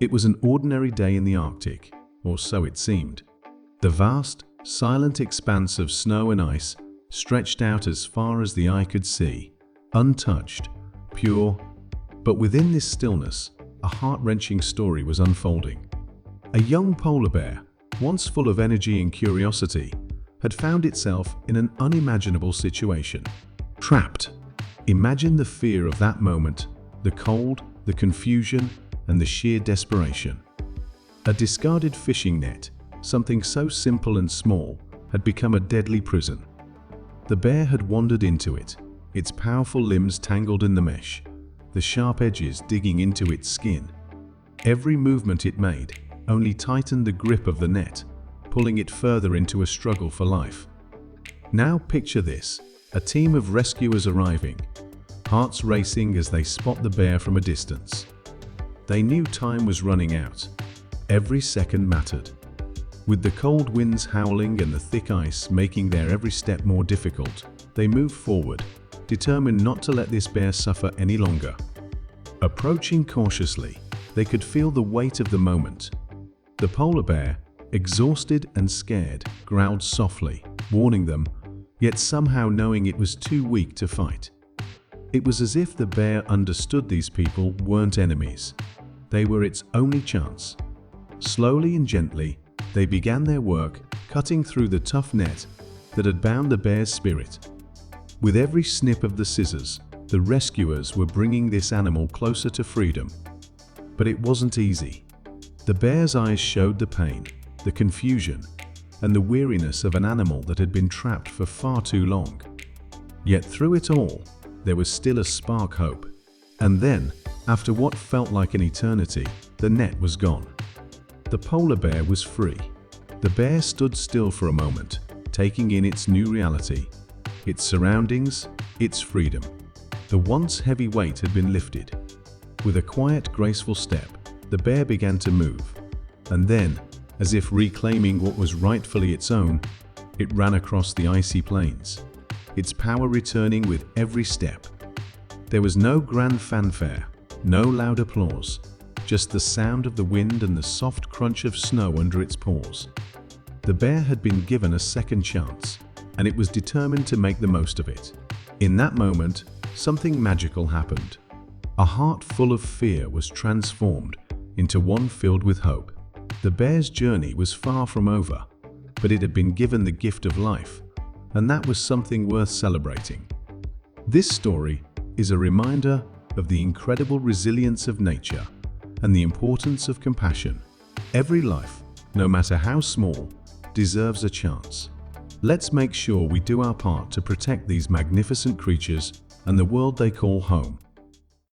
It was an ordinary day in the Arctic, or so it seemed. The vast, silent expanse of snow and ice stretched out as far as the eye could see, untouched, pure. But within this stillness, a heart-wrenching story was unfolding. A young polar bear, once full of energy and curiosity, had found itself in an unimaginable situation. Trapped. Imagine the fear of that moment, the cold, the confusion, and the sheer desperation. A discarded fishing net, something so simple and small, had become a deadly prison. The bear had wandered into it, its powerful limbs tangled in the mesh, the sharp edges digging into its skin. Every movement it made only tightened the grip of the net, pulling it further into a struggle for life. Now picture this, a team of rescuers arriving, hearts racing as they spot the bear from a distance. They knew time was running out. Every second mattered. With the cold winds howling and the thick ice making their every step more difficult, they moved forward, determined not to let this bear suffer any longer. Approaching cautiously, they could feel the weight of the moment. The polar bear, exhausted and scared, growled softly, warning them, yet somehow knowing it was too weak to fight. It was as if the bear understood these people weren't enemies. They were its only chance. Slowly and gently, they began their work, cutting through the tough net that had bound the bear's spirit. With every snip of the scissors, the rescuers were bringing this animal closer to freedom. But it wasn't easy. The bear's eyes showed the pain, the confusion, and the weariness of an animal that had been trapped for far too long. Yet through it all, there was still a spark of hope. And then, after what felt like an eternity, the net was gone. The polar bear was free. The bear stood still for a moment, taking in its new reality, its surroundings, its freedom. The once heavy weight had been lifted. With a quiet, graceful step, the bear began to move. And then, as if reclaiming what was rightfully its own, it ran across the icy plains, its power returning with every step. There was no grand fanfare, no loud applause, just the sound of the wind and the soft crunch of snow under its paws. The bear had been given a second chance, and it was determined to make the most of it. In that moment, something magical happened. A heart full of fear was transformed into one filled with hope. The bear's journey was far from over, but it had been given the gift of life, and that was something worth celebrating. This story is a reminder of the incredible resilience of nature and the importance of compassion. Every life, no matter how small, deserves a chance. Let's make sure we do our part to protect these magnificent creatures and the world they call home.